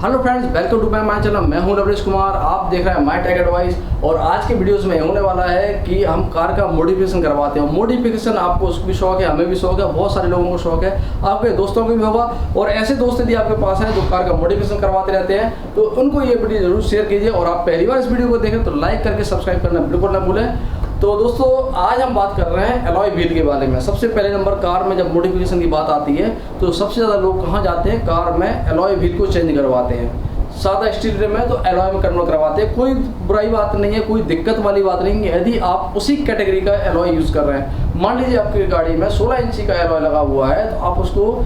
Hello friends, welcome to my channel. मैं हूं नवरेश कुमार, आप देख रहे हैं माय टेक एडवाइस। और आज के वीडियोस में होने वाला है कि हम कार का मॉडिफिकेशन करवाते हैं। मॉडिफिकेशन आपको उसको भी शौक है, हमें भी शौक है, बहुत सारे लोगों को शौक है, आपके दोस्तों को भी होगा। और ऐसे दोस्त यदि आपके पास हैं जो कार का मॉडिफिकेशन करवाते रहते हैं तो उनको ये वीडियो जरूर शेयर कीजिए। और आप पहली बार इस वीडियो को देखें तो लाइक करके सब्सक्राइब करना बिल्कुल ना भूलें। तो दोस्तों, आज हम बात कर रहे हैं एलॉय व्हील के बारे में। सबसे पहले नंबर, कार में जब मॉडिफिकेशन की बात आती है तो सबसे ज़्यादा लोग कहाँ जाते हैं? कार में एलॉय व्हील को चेंज करवाते हैं। सादा स्टील रिम है तो एलॉय में कन्वर्ट करवाते हैं। कोई बुराई बात नहीं है, कोई दिक्कत वाली बात नहीं है यदि आप उसी कैटेगरी का एलॉय यूज़ कर रहे हैं। मान लीजिए आपकी गाड़ी में 16 इंची का एलॉय लगा हुआ है तो आप उसको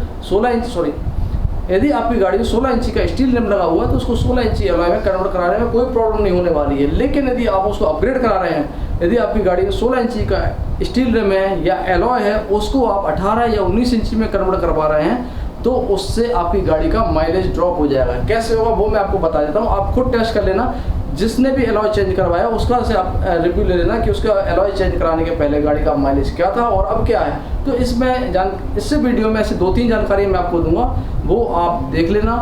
यदि आपकी गाड़ी में 16 इंची का स्टील रिम लगा हुआ है तो उसको 16 इंची एलॉय में कन्वर्ट कराने में कोई प्रॉब्लम नहीं होने वाली है। लेकिन यदि आप उसको अपग्रेड करा रहे हैं, यदि आपकी गाड़ी में 16 इंची का स्टील रिम है या एलॉय है, उसको आप 18 या 19 इंची में कन्वर्ट करवा रहे हैं तो उससे आपकी गाड़ी का माइलेज ड्रॉप हो जाएगा। कैसे होगा वो मैं आपको बता देता हूँ, आप खुद टेस्ट कर लेना। जिसने भी एलॉय चेंज करवाया उसका से आप रिव्यू ले लेना कि उसका एलॉय चेंज कराने के पहले गाड़ी का माइलेज क्या था और अब क्या है। तो इससे वीडियो में ऐसे 2-3 जानकारी मैं आपको दूंगा, वो आप देख लेना।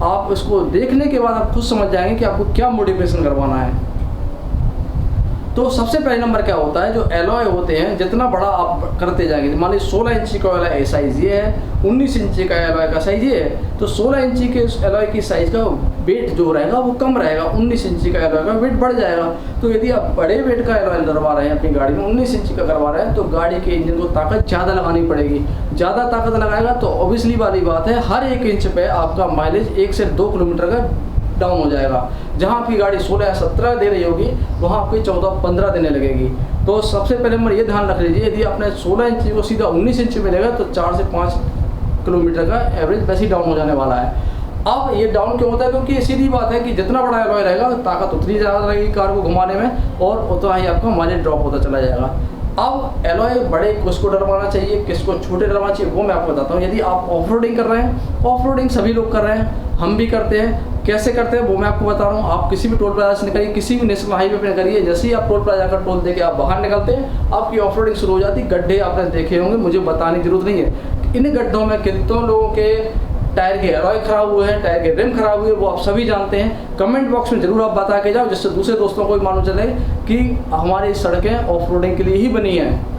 आप इसको देखने के बाद आप खुद समझ जाएंगे कि आपको क्या मॉडिफिकेशन करवाना है। तो सबसे पहले नंबर क्या होता है, जो एलॉय होते हैं जितना बड़ा आप करते जाएंगे, मान लीजिए 16 इंची का एलॉय साइज ये है, 19 इंची का एलॉय का साइज ये है, तो 16 इंची के एलॉय की साइज का वेट जो रहेगा वो कम रहेगा, 19 इंची का एलॉय का वेट बढ़ जाएगा। तो यदि आप बड़े वेट का एलॉय करवा रहे हैं अपनी गाड़ी में, 19 इंची का करवा रहे हैं, तो गाड़ी के इंजन को ताकत ज़्यादा लगानी पड़ेगी। ज़्यादा ताकत लगाएगा तो ऑब्वियसली वाली बात है, हर 1 इंच पे आपका माइलेज 1 से 2 किलोमीटर का डाउन हो जाएगा। जहां आपकी गाड़ी 16 या 17 दे रही होगी वहां आपकी 14-15 देने लगेगी। तो सबसे पहले नंबर ये ध्यान रख लीजिए, यदि आपने 16 इंची को सीधा 19 इंची में लेगा तो 4 से 5 किलोमीटर का एवरेज वैसे ही डाउन हो जाने वाला है। अब ये डाउन क्यों होता है? क्योंकि ये सीधी बात है कि जितना बड़ा एलॉय रहेगा ताकत उतनी ज़्यादा रहेगी कार को घुमाने में और उतना ही आपका माइलेज ड्रॉप होता चला जाएगा। अब एलॉय बड़े किसको डरवाना चाहिए, किसको छोटे डरवाना चाहिए, वो मैं आपको बताता हूँ। यदि आप ऑफ रोडिंग कर रहे हैं, ऑफ रोडिंग सभी लोग कर रहे हैं, हम भी करते हैं। कैसे करते हैं वो मैं आपको बता रहा हूँ। आप किसी भी टोल प्लाजा से निकलिए, किसी भी नेशनल हाईवे पे करिए, जैसे ही आप टोल प्लाजा का टोल देके आप बाहर निकलते हैं आपकी ऑफ रोडिंग शुरू हो जाती है। गड्ढे आपने देखे होंगे, मुझे बताने की जरूरत नहीं है। इन गड्ढों में कितनों लोगों के टायर के एलॉय खराब हुए हैं, टायर के रिम खराब हुए, वो आप सभी जानते हैं। कमेंट बॉक्स में जरूर आप बता के जाओ, जिससे दूसरे दोस्तों को भी मालूम चले कि हमारी सड़कें ऑफ रोडिंग के लिए ही बनी हैं।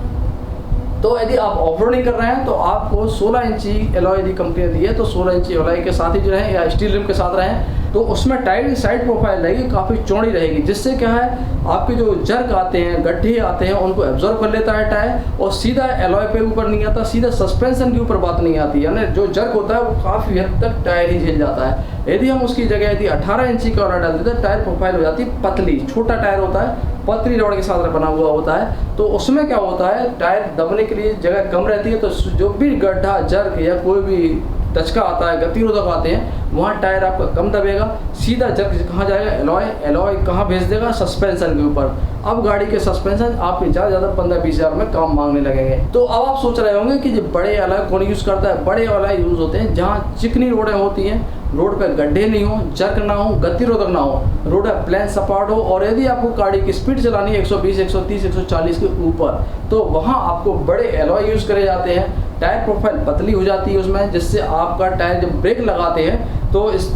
तो यदि आप ऑफ रोडिंग कर रहे हैं तो आपको 16 इंची एलॉय यदि कंपनी दी है तो 16 इंची एलॉय के साथ ही जो है या स्टील रिम के साथ रहें तो उसमें टायर की साइड प्रोफाइल रहेगी, काफ़ी चौड़ी रहेगी, जिससे क्या है आपके जो जर्क आते हैं, गड्ढे आते हैं, उनको एब्जॉर्ब कर लेता है टायर और सीधा एलॉय पे ऊपर नहीं आता, सीधा सस्पेंशन के ऊपर बात नहीं आती। यानी जो जर्क होता है वो काफ़ी हद तक टायर ही झेल जाता है। यदि हम उसकी जगह यदि 18 इंची का ऑर्डर डाल देते हैं, टायर प्रोफाइल हो जाती है पतली, छोटा टायर होता है, पतली रॉड के साथ बना हुआ होता है। तो उसमें क्या होता है, टायर दबने के लिए जगह कम रहती है, तो जो भी गड्ढा, जर्क या कोई भी दचका आता है, गतिरोधक आते हैं, वहाँ टायर आपका कम दबेगा। सीधा जर्क कहाँ जाएगा? एलॉय। एलॉय कहाँ भेज देगा? सस्पेंशन के ऊपर। अब गाड़ी के सस्पेंशन आपके ज़्यादा 15-20 हज़ार में काम मांगने लगेंगे। तो अब आप सोच रहे होंगे कि जो बड़े एलॉय कौन यूज़ करता है? बड़े एलॉय यूज़ होते हैं जहाँ चिकनी रोडें होती हैं, रोड पे गड्ढे नहीं हो, जर्क ना हो, गतिरोधक ना हो, रोड प्लेन सपाट हो, और यदि आपको गाड़ी की स्पीड चलानी है 120, 130, 140 के ऊपर, तो वहाँ आपको बड़े एलॉय यूज़ करे जाते हैं। टायर प्रोफाइल पतली हो जाती है उसमें, जिससे आपका टायर जब ब्रेक लगाते हैं तो इस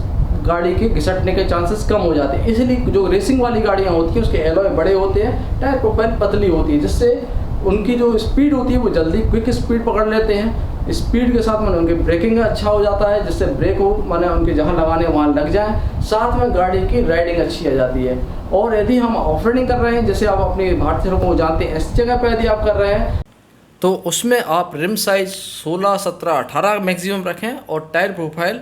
गाड़ी के घिसटने के चांसेस कम हो जाते हैं। इसलिए जो रेसिंग वाली गाड़ियाँ होती हैं उसके एलॉय बड़े होते हैं, टायर प्रोफाइल पतली होती है, जिससे उनकी जो स्पीड होती है वो जल्दी क्विक स्पीड पकड़ लेते हैं। स्पीड के साथ में उनकी ब्रेकिंग अच्छा हो जाता है, जिससे ब्रेक हो माने उनके जहाँ लगाने वहाँ लग जाए, साथ में गाड़ी की राइडिंग अच्छी आ जाती है। और यदि हम ऑफ रोडिंग कर रहे हैं, जैसे आप अपनी भारतीय सड़कों को जानते हैं, इस जगह पर यदि आप कर रहे हैं तो उसमें आप रिम साइज 16, 17, 18 मैक्सिमम रखें और टायर प्रोफाइल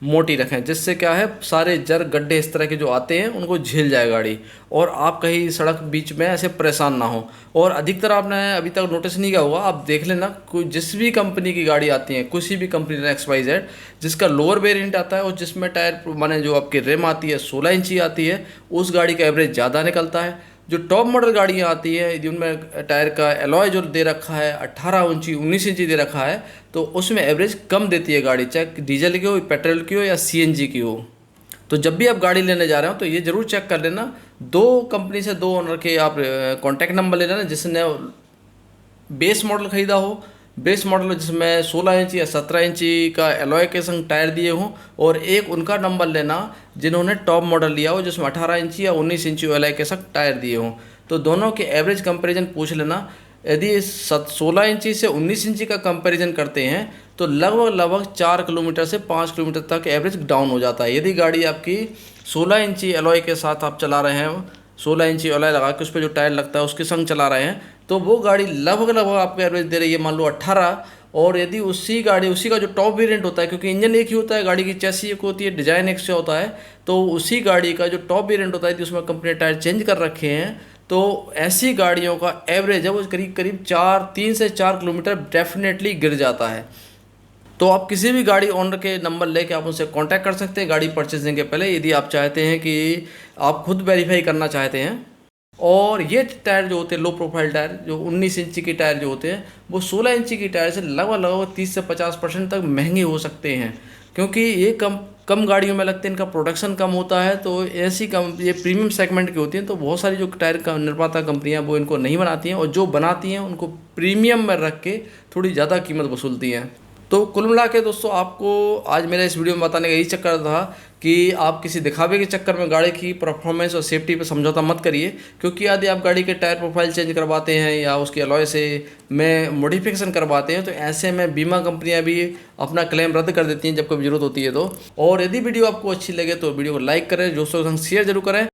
मोटी रखें, जिससे क्या है सारे जर्क, गड्ढे इस तरह के जो आते हैं उनको झेल जाए गाड़ी और आप कहीं सड़क बीच में ऐसे परेशान ना हो। और अधिकतर आपने अभी तक नोटिस नहीं किया होगा, आप देख लेना, कोई जिस भी कंपनी की गाड़ी आती है, किसी भी कंपनी का XYZ, जिसका लोअर वेरिएंट आता है और जिसमें टायर माने जो आपकी रिम आती है 16 इंची आती है, उस गाड़ी का एवरेज ज़्यादा निकलता है। जो टॉप मॉडल गाड़ियाँ आती है यदि उनमें टायर का एलॉय जो दे रखा है 18 इंची, 19 इंची दे रखा है, तो उसमें एवरेज कम देती है गाड़ी, चाहे डीजल की हो, पेट्रोल की हो या CNG की हो। तो जब भी आप गाड़ी लेने जा रहे हो तो ये ज़रूर चेक कर लेना, 2 कंपनी से 2 ओनर के आप कॉन्टैक्ट नंबर ले लेना, जिसने बेस मॉडल ख़रीदा हो बेस मॉडल जिसमें 16 इंची या 17 इंची का एलॉय के संग टायर दिए हों, और एक उनका नंबर लेना जिन्होंने टॉप मॉडल लिया हो जिसमें 18 इंची या 19 इंची एलॉय के संग टायर दिए हों। तो दोनों के एवरेज कंपैरिजन पूछ लेना। यदि 16 इंची से 19 इंची का कंपैरिजन करते हैं तो लगभग 4 किलोमीटर से 5 किलोमीटर तक एवरेज डाउन हो जाता है। यदि गाड़ी आपकी 16 इंची एलॉय के साथ आप चला रहे हैं, 16 इंची एलॉय लगा के उस पर जो टायर लगता है उसके संग चला रहे हैं, तो वो गाड़ी लगभग आपको एवरेज दे रही है मान लो 18। और यदि उसी का जो टॉप वेरिएंट होता है, क्योंकि इंजन एक ही होता है, गाड़ी की चेसी एक होती है, डिज़ाइन एक से होता है, तो उसी गाड़ी का जो टॉप वेरिएंट होता है यदि उसमें कंपनी ने टायर चेंज कर रखे हैं तो ऐसी गाड़ियों का एवरेज है वो करीब 3 से 4 किलोमीटर डेफिनेटली गिर जाता है। तो आप किसी भी गाड़ी ओनर के नंबर लेके आप उनसे कांटेक्ट कर सकते हैं गाड़ी परचेजिंग के पहले, यदि आप चाहते हैं कि आप खुद वेरीफाई करना चाहते हैं। और ये टायर जो होते हैं लो प्रोफाइल टायर, जो 19 इंची के टायर जो होते हैं, वो 16 इंची की टायर से लगभग 30 से 50% तक महंगे हो सकते हैं, क्योंकि ये कम गाड़ियों में लगते हैं, इनका प्रोडक्शन कम होता है। तो ऐसी ये प्रीमियम सेगमेंट की होती हैं, तो बहुत सारी जो टायर का निर्माता कंपनियां वो इनको नहीं बनाती हैं, और जो बनाती हैं उनको प्रीमियम में रख के थोड़ी ज़्यादा कीमत वसूलती हैं। तो कुल मिला के दोस्तों, आपको आज मेरा इस वीडियो में बताने का यही चक्कर था कि आप किसी दिखावे के चक्कर में गाड़ी की परफॉर्मेंस और सेफ्टी पे समझौता मत करिए, क्योंकि यदि आप गाड़ी के टायर प्रोफाइल चेंज करवाते हैं या उसके अलॉय से में मॉडिफिकेशन करवाते हैं तो ऐसे में बीमा कंपनियां भी अपना क्लेम रद्द कर देती हैं जब कभी जरूरत होती है तो। और यदि वीडियो आपको अच्छी लगे तो वीडियो को लाइक करें, दोस्तों के संग शेयर जरूर करें।